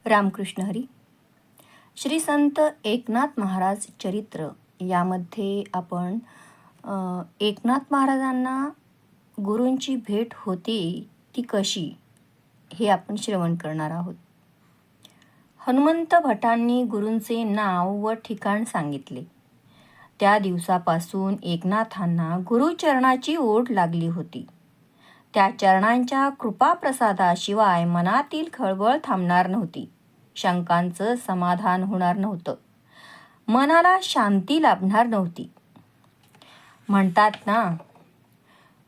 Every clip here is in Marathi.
रामकृष्ण हरी. श्री संत एकनाथ महाराज चरित्र यामध्ये आपण एकनाथ महाराजांना गुरूंची भेट होती ती कशी हे आपण श्रवण करणार आहोत. हनुमंत भटांनी गुरूंचे नाव व ठिकाण सांगितले. त्या दिवसापासून एकनाथांना गुरुचरणाची ओढ लागली होती. त्या चरणांच्या कृपाप्रसादाशिवाय मनातील खळबळ थांबणार नव्हती. शंकांचं समाधान होणार नव्हतं. मनाला शांती लाभणार नव्हती. म्हणतात ना,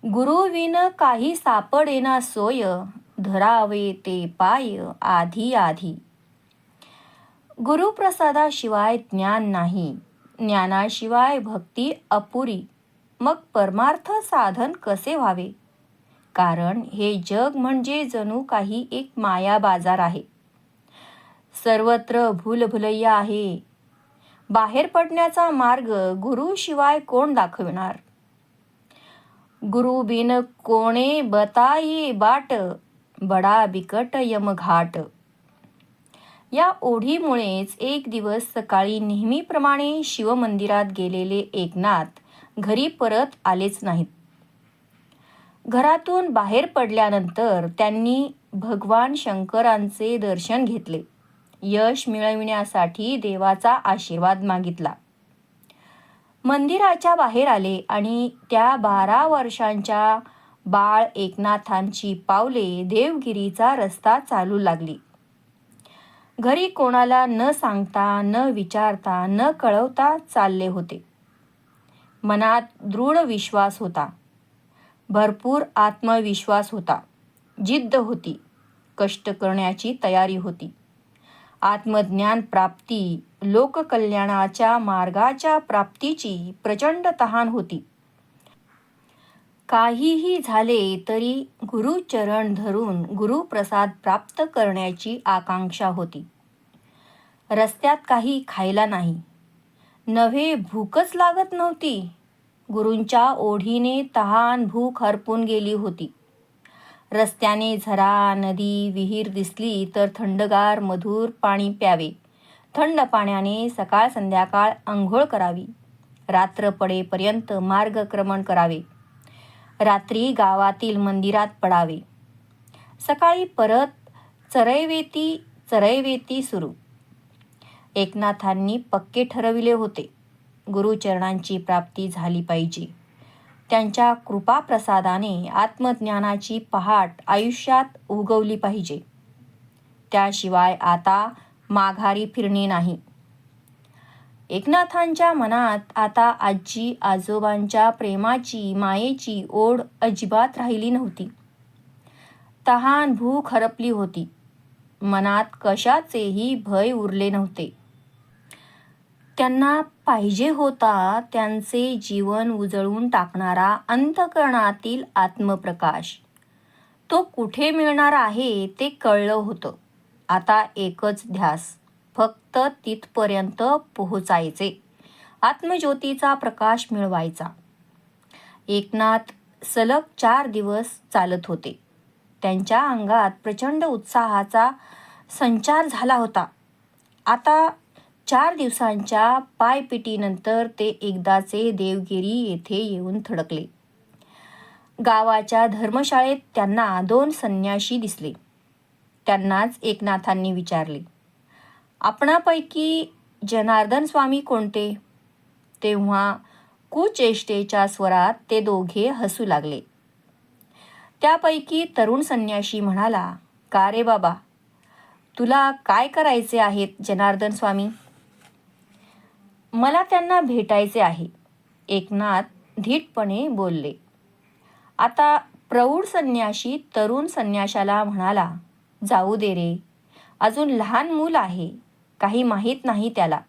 गुरुविन काही सापडेना सोय, धरावे ते पाय आधी आधी. गुरुप्रसादाशिवाय ज्ञान नाही, ज्ञानाशिवाय भक्ती अपुरी. मग परमार्थ साधन कसे व्हावे? कारण हे जग म्हणजे जणू काही एक माया बाजार आहे. सर्वत्र भूलभुलैया आहे. बाहेर पडण्याचा मार्ग गुरुशिवाय कोण दाखविणार? गुरु बिन कोणे बताई बाट, बडा बिकट यमघाट. या ओढीमुळेच एक दिवस सकाळी नेहमीप्रमाणे शिवमंदिरात गेलेले एकनाथ घरी परत आलेच नाहीत. घरातून बाहेर पडल्यानंतर त्यांनी भगवान शंकरांचे दर्शन घेतले. यश मिळविण्यासाठी देवाचा आशीर्वाद मागितला. मंदिराच्या बाहेर आले आणि त्या 12 वर्षांच्या बाळ एकनाथांची पावले देवगिरीचा रस्ता चालू लागली. घरी कोणाला न सांगता, न विचारता, न कळवता चालले होते. मनात दृढ विश्वास होता. भरपूर आत्मविश्वास होता. जिद्द होती. कष्ट करण्याची तयारी होती. आत्मज्ञान प्राप्ती, लोककल्याणाच्या मार्गाच्या प्राप्तीची प्रचंड तहान होती. काहीही झाले तरी गुरुचरण धरून गुरुप्रसाद प्राप्त करण्याची आकांक्षा होती. रस्त्यात काही खायला नाही, नव्हे भूकच लागत नव्हती. गुरूंच्या ओढीने तहान भूक हरपून गेली होती. रस्त्याने झरा, नदी, विहीर दिसली तर थंडगार मधुर पाणी प्यावे. थंड पाण्याने सकाळ संध्याकाळ अंघोळ करावी. रात्र पडेपर्यंत मार्गक्रमण करावे. रात्री गावातील मंदिरात पडावे. सकाळी परत चरैवेती सुरू. एकनाथांनी पक्के ठरविले होते. गुरुचरणांची प्राप्ती झाली पाहिजे. त्यांच्या कृपाप्रसादाने आत्मज्ञानाची पहाट आयुष्यात उगवली पाहिजे. त्याशिवाय आता माघारी फिरणे नाही. एकनाथांच्या मनात आता आजी आजोबांच्या प्रेमाची, मायेची ओढ अजिबात राहिली नव्हती. तहान भूक हरपली होती. मनात कशाचेही भय उरले नव्हते. त्यांना पाहिजे होता त्यांचे जीवन उजळून टाकणारा अंतःकरणातील आत्मप्रकाश. तो कुठे मिळणार आहे ते कळलं होतं. आता एकच ध्यास, फक्त तिथपर्यंत पोहोचायचे. आत्मज्योतीचा प्रकाश मिळवायचा. एकनाथ सलग 4 दिवस चालत होते. त्यांच्या अंगात प्रचंड उत्साहाचा संचार झाला होता. आता 4 दिवसांच्या पायपिटीनंतर ते एकदाचे देवगिरी येथे येऊन थडकले. गावाच्या धर्मशाळेत त्यांना 2 संन्याशी दिसले. त्यांनाच एकनाथांनी विचारले, आपणापैकी जनार्दन स्वामी कोणते? तेव्हा कुचेष्टेच्या स्वरात ते दोघे हसू लागले. त्यापैकी तरुण संन्याशी म्हणाला, का रे बाबा, तुला काय करायचे आहेत जनार्दन स्वामी? मला त्यांना भेटायचे आहे, एकनाथ धीटपणे बोलले. आता प्रौढ संन्याशी तरुण संन्याशाला म्हणाला, जाऊ दे रे, अजून लहान मूल आहे, काही माहीत नाही त्याला.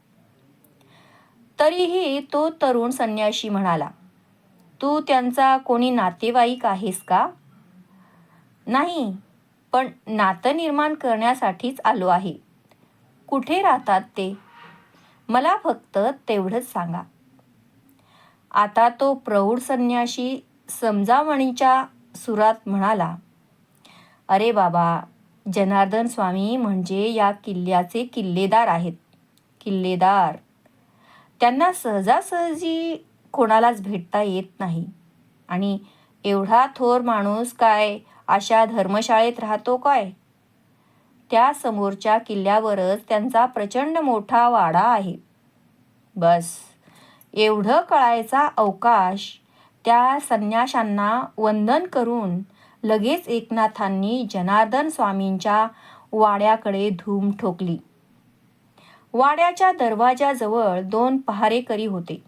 तरीही तो तरुण संन्याशी म्हणाला, तू त्यांचा कोणी नातेवाईक आहेस का? नाही, पण नातं निर्माण करण्यासाठीच आलो आहे. कुठे राहतात ते? मला फक्त तेवढंच सांगा. आता तो प्रौढ संन्याशी समजावणीच्या सुरात म्हणाला, अरे बाबा, जनार्दन स्वामी म्हणजे या किल्ल्याचे किल्लेदार आहेत. किल्लेदार. त्यांना सहजासहजी कोणालाच भेटता येत नाही. आणि एवढा थोर माणूस काय अशा धर्मशाळेत राहतो काय? त्या समोरच्या किल्ल्यावरच त्यांचा प्रचंड मोठा वाडा आहे. बस एवढं कळायचा अवकाश त्या संन्याशांना वंदन करून लगेच एकनाथांनी जनार्दन स्वामींच्या वाड्याकडे धूम ठोकली. वाड्याच्या दरवाजाजवळ 2 पहारेकरी होते.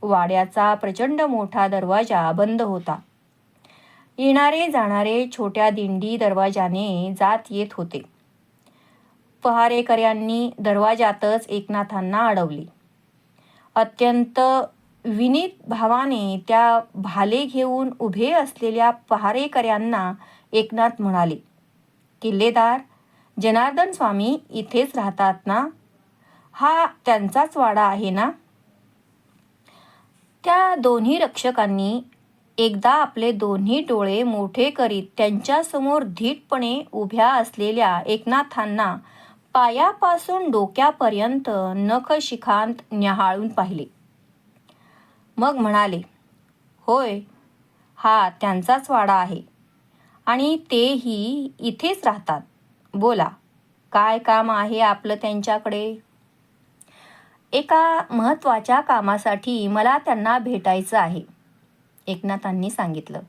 वाड्याचा प्रचंड मोठा दरवाजा बंद होता. येणारे जाणारे छोट्या दिंडी दरवाजाने जात येत होते. पहारेकऱ्यांनी दरवाजातच एकनाथांना अडवले. अत्यंत विनीत भावाने त्या भाले घेऊन उभे असलेल्या पहारेकऱ्यांना एकनाथ म्हणाले, किल्लेदार, जनार्दन स्वामी इथेच राहतात ना? हा त्यांचाच वाडा आहे ना? त्या दोन्ही रक्षकांनी एकदा आपले दोन्ही डोळे मोठे करीत त्यांच्यासमोर धीटपणे उभ्या असलेल्या एकनाथांना पायापासून डोक्यापर्यंत नखशिखांत न्याहाळून पाहिले. मग म्हणाले, होय, हा त्यांचाच वाडा आहे आणि तेही इथेच राहतात. बोला, काय काम आहे आपलं त्यांच्याकडे? एका महत्त्वाच्या कामासाठी मला त्यांना भेटायचं आहे, एकनाथांनी सांगितलं.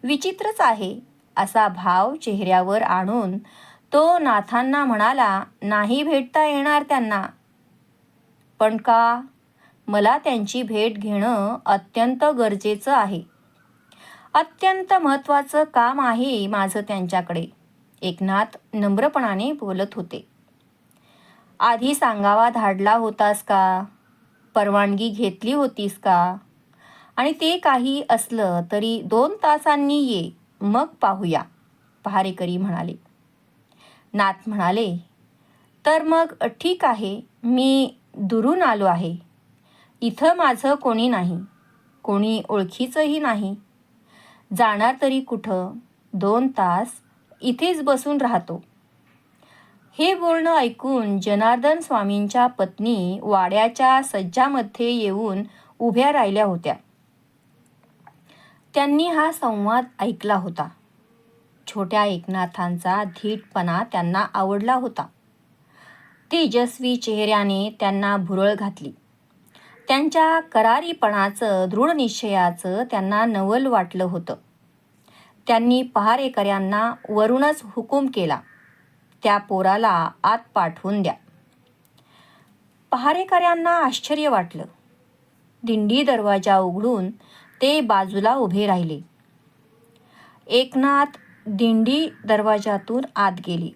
विचित्रच आहे असा भाव चेहऱ्यावर आणून तो नाथांना म्हणाला, नाही भेटता येणार त्यांना. पण का? मला त्यांची भेट घेणं अत्यंत गरजेचं आहे. अत्यंत महत्त्वाचं काम आहे माझं त्यांच्याकडे, एकनाथ नम्रपणाने बोलत होते. आधी सांगावा धाडला होतास का? परवानगी घेतली होतीस का? आणि ते काही असलं तरी 2 तासांनी ये, मग पाहूया, पहारेकरी म्हणाले. नाथ म्हणाले, तर मग ठीक आहे, मी दुरून आलो आहे. इथं माझं कोणी नाही, कोणी ओळखीचंही नाही. जाणार तरी कुठं? 2 तास इथेच बसून राहतो. हे बोलणं ऐकून जनार्दन स्वामींच्या पत्नी वाड्याच्या सज्जामध्ये येऊन उभ्या राहिल्या होत्या. त्यांनी हा संवाद ऐकला होता. छोट्या एकनाथांचा धीटपणा त्यांना आवडला होता. तेजस्वी चेहऱ्याने त्यांना भुरळ घातली. त्यांच्या करारीपणाचं, दृढनिश्चयाचं त्यांना नवल वाटलं होतं. त्यांनी पहारेकऱ्यांना वरूनच हुकूम केला, त्या पोराला आत पाठवून द्या. पहारेकऱ्यांना आश्चर्य वाटलं. दिंडी दरवाजा उघडून ते बाजूला उभे राहिले. एकनाथ दिंडी दरवाजातून आत गेले.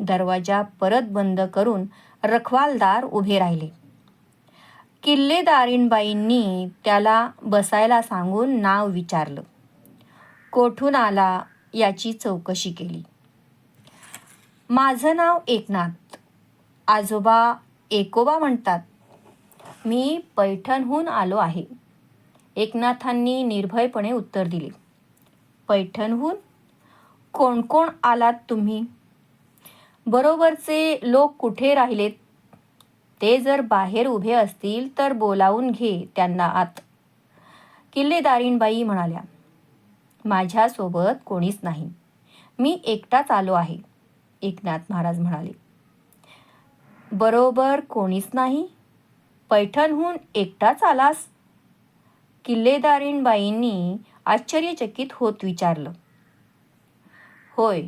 दरवाजा परत बंद करून रखवालदार उभे राहिले. किल्लेदारीणबाईंनी त्याला बसायला सांगून नाव विचारलं. कोठून आला याची चौकशी केली. माझं नाव एकनाथ, आजोबा एकोबा म्हणतात. मी पैठणहून आलो आहे, एकनाथांनी निर्भयपणे उत्तर दिले. पैठणहून? कोण कोण आलात तुम्ही? बरोबरचे लोक कुठे राहिलेत? ते जर बाहेर उभे असतील तर बोलावून घे त्यांना आत, किल्लेदारीणबाई म्हणाल्या. माझ्यासोबत कोणीच नाही, मी एकटाच आलो आहे, एकनाथ महाराज म्हणाले. बरोबर कोणीच नाही? पैठणहून एकटाच आलास? किल्लेदारीणबाईंनी आश्चर्यचकित होत विचारलं. होय,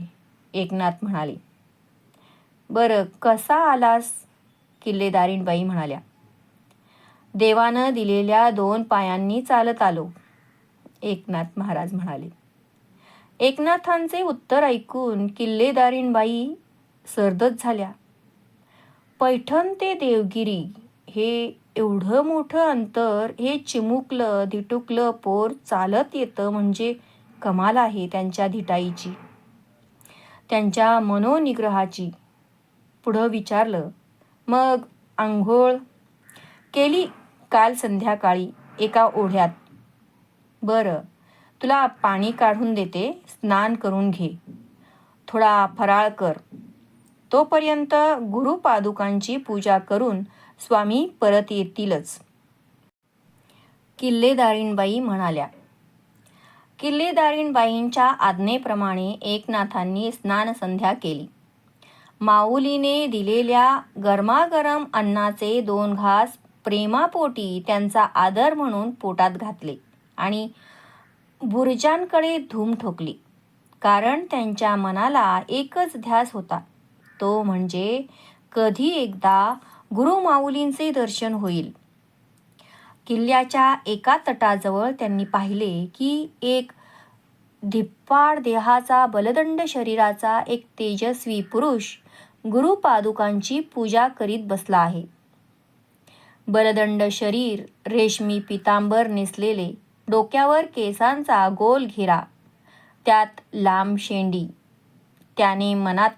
एकनाथ म्हणाले. बरं, कसा आलास? किल्लेदारीणबाई म्हणाल्या. देवानं दिलेल्या 2 पायांनी चालत आलो, एकनाथ महाराज म्हणाले. एकनाथांचे उत्तर ऐकून किल्लेदारीणबाई सरदच झाल्या. पैठण ते देवगिरी हे एवढं मोठं अंतर हे चिमुकलं धिटुकलं पोर चालत येतं म्हणजे कमाल आहे त्यांच्या धिटाईची, त्यांच्या मनोनिग्रहाची. पुढं विचारलं, मग आंघोळ केली काल संध्याकाळी एका ओढ्यात. बरं, तुला पाणी काढून देते, स्नान करून घे. थोडा फराळ कर. तोपर्यंत गुरुपादुकांची पूजा करून स्वामी परत येतीलच. किल्लेदारीणबाई म्हणाल्या. किल्लेदारीणबाईंच्या आज्ञेप्रमाणे एकनाथांनी स्नानसंध्या केली. माऊलीने दिलेल्या गरमागरम अन्नाचे 2 घास प्रेमापोटी त्यांचा आदर म्हणून पोटात घातले आणि बुरुजांकडे धूम ठोकली. कारण त्यांच्या मनाला एकच ध्यास होता, तो म्हणजे कधी एकदा गुरुमाऊलींचे दर्शन होईल. किल्ल्याच्या एका तटाजवळ त्यांनी पाहिले की एक धिप्पाड देहाचा बलदंड शरीराचा एक तेजस्वी पुरुष गुरुपादुकांची पूजा करीत बसला आहे. बलदंड शरीर, रेशमी पितांबर नेसलेले, डोक्यावर केसांचा गोल घेरा, त्यात लांब शेंडी. त्याने मनात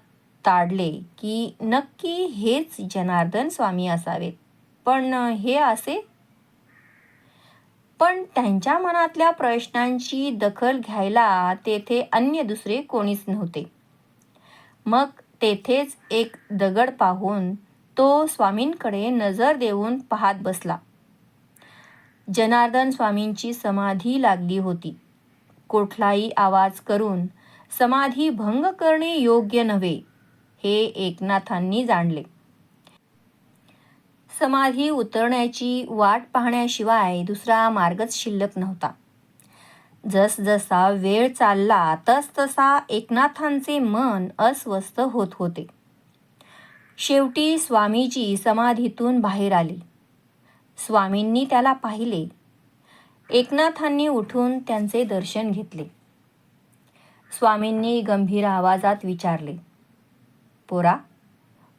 ताडले की नक्की हेच जनार्दन स्वामी असावेत. पण हे असे? पण त्यांच्या मनातल्या प्रश्नांची दखल घ्यायला तेथे अन्य दुसरे कोणीच नव्हते. मग तेथेच एक दगड पाहून तो स्वामींकडे नजर देऊन पाहत बसला. जनार्दन स्वामींची समाधी लागली होती. कुठलाही आवाज करून समाधी भंग करणे योग्य नव्हे, हे एकनाथांनी जाणले. समाधी उतरण्याची वाट पाहण्याशिवाय दुसरा मार्गच शिल्लक नव्हता. जसजसा वेळ चालला तसतसा एकनाथांचे मन अस्वस्थ होत होते. शेवटी स्वामीजी समाधीतून बाहेर आले. स्वामींनी त्याला पाहिले. एकनाथांनी उठून त्यांचे दर्शन घेतले. स्वामींनी गंभीर आवाजात विचारले, पोरा,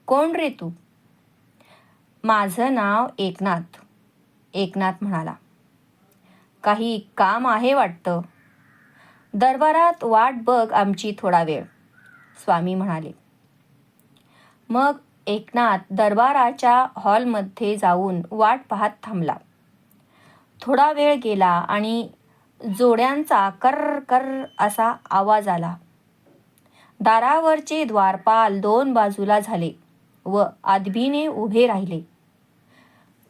कोण रे तू? माझं नाव एकनाथ. एकनाथ म्हणाला. काही काम आहे वाटतं. दरबारात वाट बघ आमची थोडा वेळ, स्वामी म्हणाले. मग एकनाथ दरबाराच्या हॉलमध्ये जाऊन वाट पाहत थांबला. थोडा वेळ गेला आणि जोड्यांचा कर्र कर्र असा आवाज आला. दारावरचे द्वारपाल 2 बाजूला झाले व आदबीने उभे राहिले.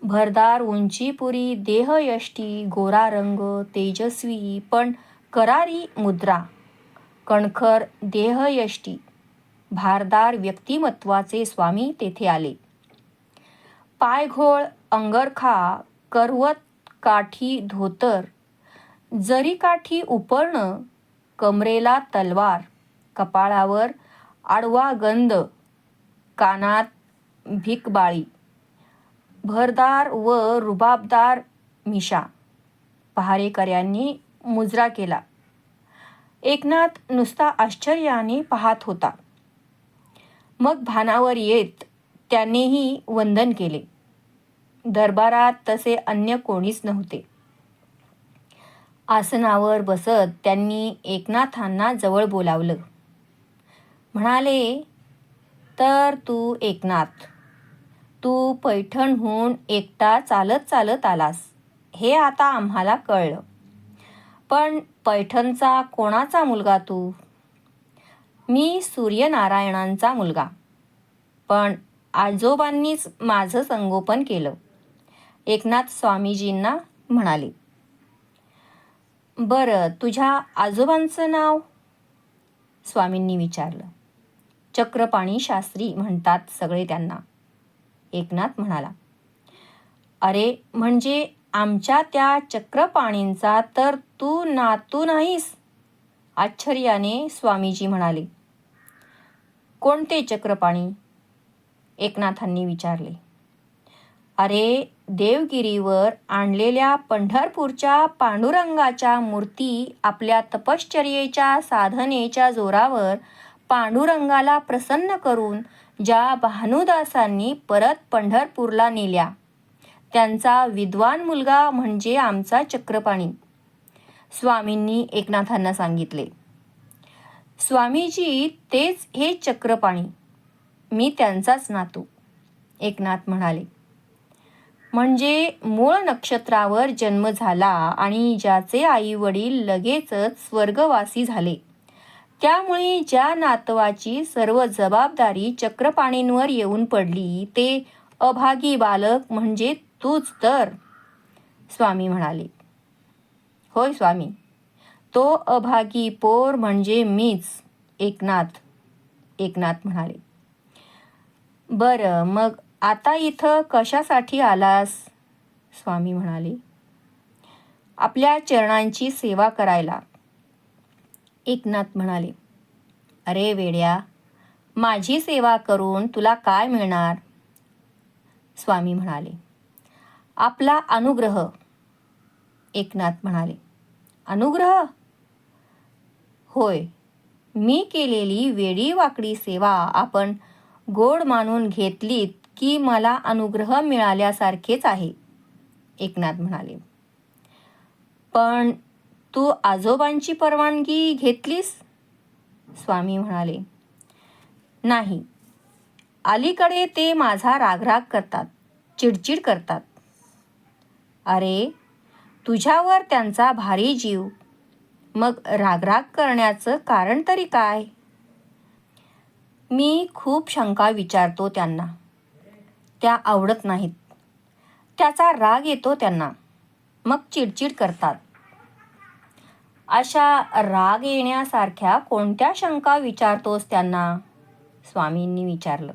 भरदार उंचीपुरी देहयष्टी, गोरा रंग, तेजस्वी पण करारी मुद्रा, कणखर देहयष्टी, भारदार व्यक्तिमत्वाचे स्वामी तेथे आले. पायघोळ अंगरखा, करवत काठी धोतर, जरीकाठी उपरणं, कमरेला तलवार, कपाळावर आडवा गंध, कानात भिकबाळी, भरदार व रुबाबदार मिशा. पहारेकऱ्यांनी मुजरा केला. एकनाथ नुसता आश्चर्याने पाहत होता. मग भानावर येत त्यानेही वंदन केले. दरबारात तसे अन्य कोणीच नव्हते. आसनावर बसत त्यांनी एकनाथांना जवळ बोलावलं. म्हणाले, तर तू एकनाथ, तू पैठणहून एकटा चालत चालत आलास हे आता आम्हाला कळलं. पण पैठणचा कोणाचा मुलगा तू? मी सूर्यनारायणांचा मुलगा. पण आजोबांनीच माझं संगोपन केलं, एकनाथ स्वामीजींना म्हणाले. बरं, तुझ्या आजोबांचं नाव? स्वामींनी विचारलं. चक्रपाणी शास्त्री म्हणतात सगळे त्यांना, एकनाथ म्हणाला. अरे, म्हणजे आमच्या त्या चक्रपाणींचा तर तू नातू नाहीस? आश्चर्याने स्वामीजी म्हणाले. कोणते चक्रपाणी? एकनाथांनी विचारले. अरे, देवगिरीवर आणलेल्या पंढरपूरच्या पांडुरंगाच्या मूर्ती आपल्या तपश्चर्येच्या साधनेच्या जोरावर पांडुरंगाला प्रसन्न करून ज्या भानुदासांनी परत पंढरपूरला नेल्या, त्यांचा विद्वान मुलगा म्हणजे आमचा चक्रपाणी, स्वामींनी एकनाथांना सांगितले. स्वामीजी तेच हे चक्रपाणी, मी त्यांचाच नातू, एकनाथ म्हणाले. म्हणजे मूळ नक्षत्रावर जन्म झाला आणि ज्याचे आई वडील लगेचच स्वर्गवासी झाले, त्यामुळे ज्या नातवाची सर्व जबाबदारी चक्रपाणींवर येऊन पडली ते अभागी बालक म्हणजे तूच तर. स्वामी म्हणाले, होय स्वामी, तो अभागी पोर म्हणजे मीच, एकनाथ. एकनाथ म्हणाले, बरं, मग आता इथं कशासाठी आलास? स्वामी म्हणाले, आपल्या चरणांची सेवा करायला. एकनाथ म्हणाले, अरे वेड्या, माझी सेवा करून तुला काय मिळणार? स्वामी म्हणाले, आपला अनुग्रह. एकनाथ म्हणाले, अनुग्रह? होय, मी केलेली वेडी वाकडी सेवा आपण गोड मानून घेतलीत की मला अनुग्रह मिळाल्यासारखेच आहे. एकनाथ म्हणाले, पण तू आजोबांची परवानगी घेतलीस? स्वामी म्हणाले, नाही, अलीकडे ते माझा रागराग करतात, चिडचिड करतात. अरे, तुझ्यावर त्यांचा भारी जीव, मग रागराग करण्याचं कारण तरी काय? मी खूप शंका विचारतो त्यांना, त्या आवडत नाहीत. त्याचा राग येतो त्यांना, मग चिडचिड करतात. अशा राग येण्यासारख्या कोणत्या शंका विचारतोस त्यांना? स्वामींनी विचारलं.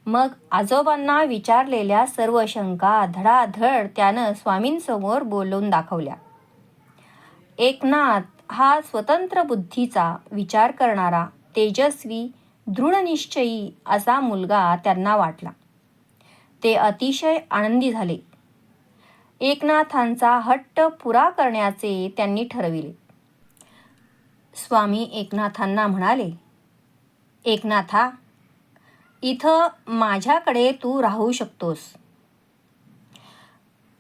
मग आजोबांना विचारलेल्या सर्व शंका धडाधड त्यानं स्वामींसमोर बोलून दाखवल्या. एकनाथ हा स्वतंत्र बुद्धीचा, विचार करणारा, तेजस्वी, दृढनिश्चयी असा मुलगा त्यांना वाटला. ते अतिशय आनंदी झाले. एकनाथांचा हट्ट पुरा करण्याचे त्यांनी ठरविले. स्वामी एकनाथांना म्हणाले, एकनाथा, इथं माझ्याकडे तू राहू शकतोस.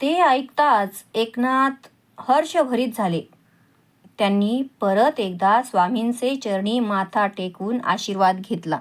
ते ऐकताच एकनाथ हर्षभरीत झाले. त्यांनी परत एकदा स्वामींचे चरणी माथा टेकून आशीर्वाद घेतला.